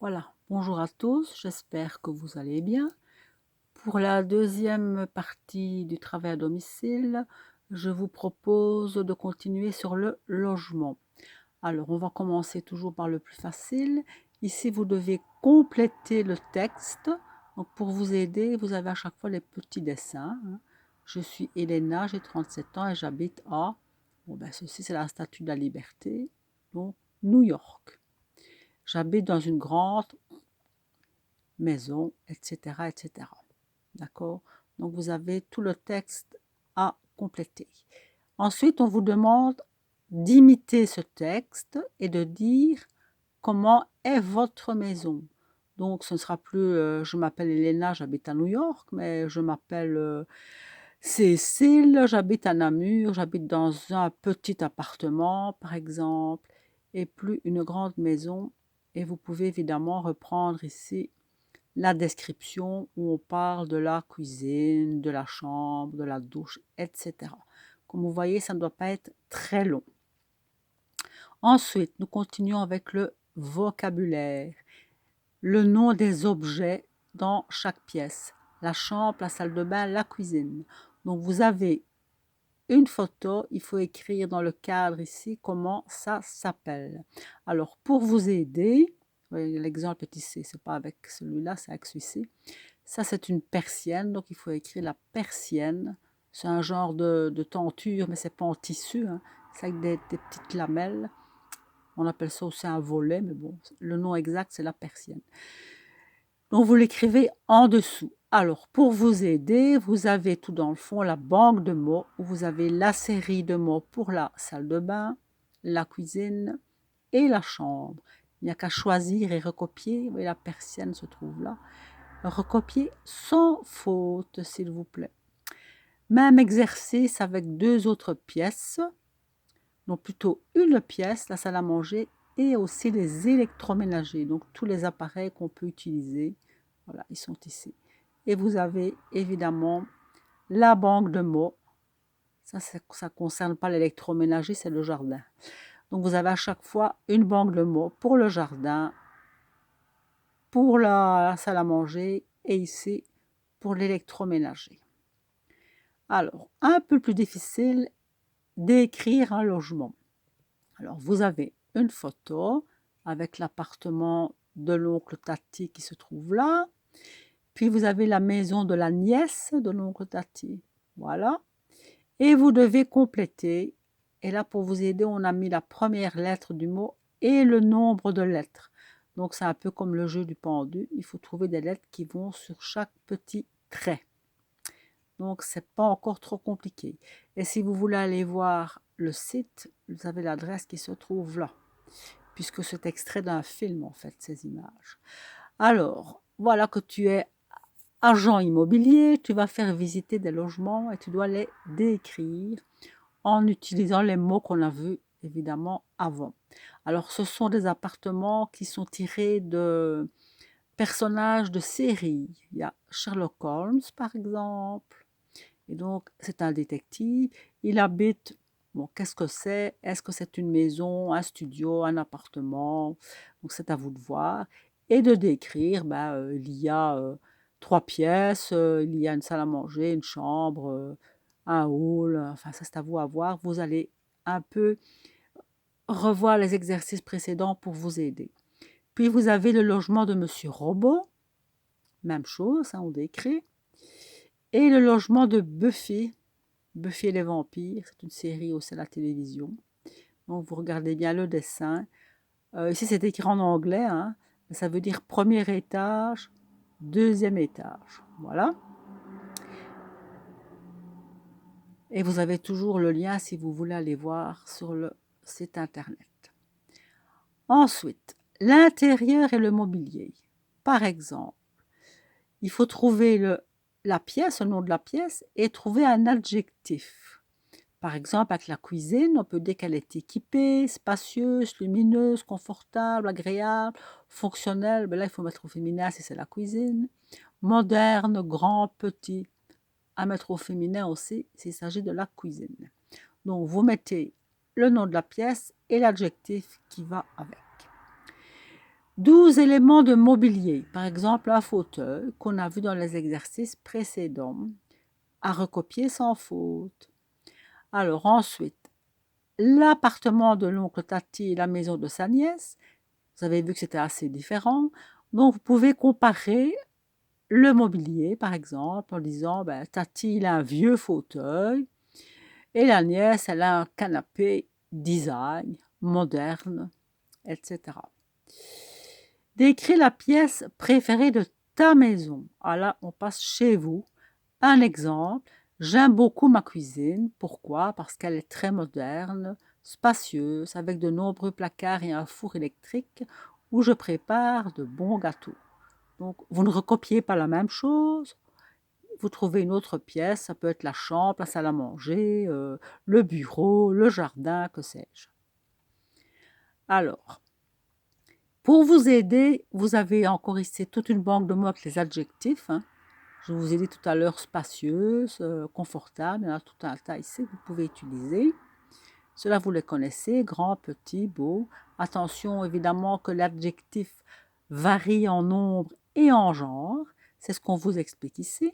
Voilà, bonjour à tous, j'espère que vous allez bien. Pour la deuxième partie du travail à domicile, je vous propose de continuer sur le logement. Alors, on va commencer toujours par le plus facile. Ici, vous devez compléter le texte. Donc, pour vous aider, vous avez à chaque fois les petits dessins, hein. Je suis Elena, j'ai 37 ans et j'habite à... Bon, ben, ceci, c'est la Statue de la Liberté, donc New York. J'habite dans une grande maison, etc., etc. D'accord? Donc, vous avez tout le texte à compléter. Ensuite, on vous demande d'imiter ce texte et de dire comment est votre maison. Donc, ce ne sera plus je m'appelle Elena, j'habite à New York, mais je m'appelle Cécile, j'habite à Namur, j'habite dans un petit appartement, par exemple, et plus une grande maison. Et vous pouvez évidemment reprendre ici la description où on parle de la cuisine, de la chambre, de la douche, etc. Comme vous voyez, ça ne doit pas être très long. Ensuite, nous continuons avec le vocabulaire. Le nom des objets dans chaque pièce. La chambre, la salle de bain, la cuisine. Donc vous avez une photo, il faut écrire dans le cadre ici comment ça s'appelle. Alors pour vous aider, l'exemple est ici, c'est pas avec celui-là, c'est avec celui-ci. Ça, c'est une persienne, donc il faut écrire la persienne. C'est un genre de tenture, mais c'est pas en tissu, hein. C'est avec des petites lamelles. On appelle ça aussi un volet, mais bon, le nom exact, c'est la persienne. Donc, vous l'écrivez en dessous. Alors, pour vous aider, vous avez tout dans le fond la banque de mots, où vous avez la série de mots pour la salle de bain, la cuisine et la chambre. Il n'y a qu'à choisir et recopier. Et la persienne se trouve là. Recopier sans faute, s'il vous plaît. Même exercice avec deux autres pièces, donc plutôt une pièce, la salle à manger, et aussi les électroménagers, donc tous les appareils qu'on peut utiliser. Voilà, ils sont ici. Et vous avez évidemment la banque de mots. Ça ne concerne pas l'électroménager, c'est le jardin. Donc vous avez à chaque fois une banque de mots pour le jardin, pour la salle à manger et ici pour l'électroménager. Alors, un peu plus difficile d'écrire un logement. Alors, vous avez une photo avec l'appartement de l'oncle Tati qui se trouve là. Puis, vous avez la maison de la nièce de l'oncle Tati. Voilà. Et vous devez compléter. Et là, pour vous aider, on a mis la première lettre du mot et le nombre de lettres. Donc, c'est un peu comme le jeu du pendu. Il faut trouver des lettres qui vont sur chaque petit trait. Donc, c'est pas encore trop compliqué. Et si vous voulez aller voir le site, vous avez l'adresse qui se trouve là, puisque c'est extrait d'un film, en fait, ces images. Alors, voilà que tu es agent immobilier, tu vas faire visiter des logements et tu dois les décrire en utilisant les mots qu'on a vus, évidemment, avant. Alors, ce sont des appartements qui sont tirés de personnages de séries. Il y a Sherlock Holmes, par exemple. Et donc, c'est un détective. Il habite, bon, qu'est-ce que c'est? Est-ce que c'est une maison, un studio, un appartement? Donc, c'est à vous de voir. Et de décrire, il y a 3 pièces, il y a une salle à manger, une chambre, un hall. Enfin, ça, c'est à vous à voir. Vous allez un peu revoir les exercices précédents pour vous aider. Puis, vous avez le logement de Monsieur Robot. Même chose, hein, on décrit. Et le logement de Buffy. Buffy et les vampires, c'est une série aussi à la télévision. Donc vous regardez bien le dessin. Ici c'est écrit en anglais, hein. Ça veut dire premier étage, deuxième étage. Voilà. Et vous avez toujours le lien si vous voulez aller voir sur le site internet. Ensuite, l'intérieur et le mobilier. Par exemple, il faut trouver la pièce, le nom de la pièce, et trouver un adjectif. Par exemple, avec la cuisine, on peut dire qu'elle est équipée, spacieuse, lumineuse, confortable, agréable, fonctionnelle. Ben là, il faut mettre au féminin si c'est la cuisine. Moderne, grand, petit. À mettre au féminin aussi s'il s'agit de la cuisine. Donc, vous mettez le nom de la pièce et l'adjectif qui va avec. 12 éléments de mobilier, par exemple un fauteuil qu'on a vu dans les exercices précédents, à recopier sans faute. Alors ensuite, l'appartement de l'oncle Tati et la maison de sa nièce, vous avez vu que c'était assez différent, donc vous pouvez comparer le mobilier, par exemple, en disant, ben, Tati, il a un vieux fauteuil, et la nièce, elle a un canapé design, moderne, etc. Décris la pièce préférée de ta maison. Ah là, on passe chez vous. Un exemple, j'aime beaucoup ma cuisine. Pourquoi? Parce qu'elle est très moderne, spacieuse, avec de nombreux placards et un four électrique où je prépare de bons gâteaux. Donc, vous ne recopiez pas la même chose. Vous trouvez une autre pièce, ça peut être la chambre, la salle à manger, le bureau, le jardin, que sais-je. Alors, pour vous aider, vous avez encore ici toute une banque de mots avec les adjectifs, hein. Je vous ai dit tout à l'heure spacieuse, confortable, il y en a tout un tas ici que vous pouvez utiliser. Cela, vous les connaissez, grand, petit, beau. Attention évidemment que l'adjectif varie en nombre et en genre, c'est ce qu'on vous explique ici.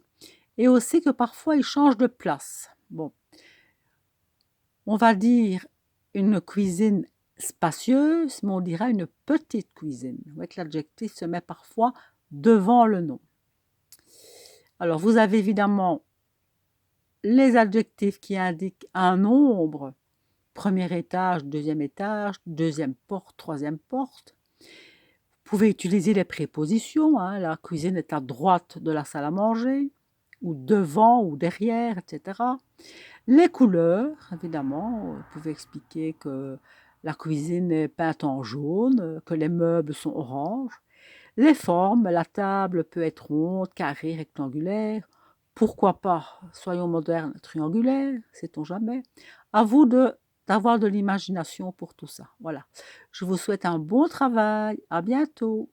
Et aussi que parfois il change de place. Bon, on va dire une cuisine spacieuse, mais on dira une petite cuisine. Vous voyez que l'adjectif se met parfois devant le nom. Alors, vous avez évidemment les adjectifs qui indiquent un nombre, premier étage, deuxième porte, troisième porte. Vous pouvez utiliser les prépositions, hein, la cuisine est à droite de la salle à manger, ou devant ou derrière, etc. Les couleurs, évidemment, vous pouvez expliquer que la cuisine est peinte en jaune, que les meubles sont orange. Les formes, la table peut être ronde, carrée, rectangulaire. Pourquoi pas, soyons modernes, triangulaire, sait-on jamais. À vous d'avoir de l'imagination pour tout ça. Voilà. Je vous souhaite un bon travail. À bientôt.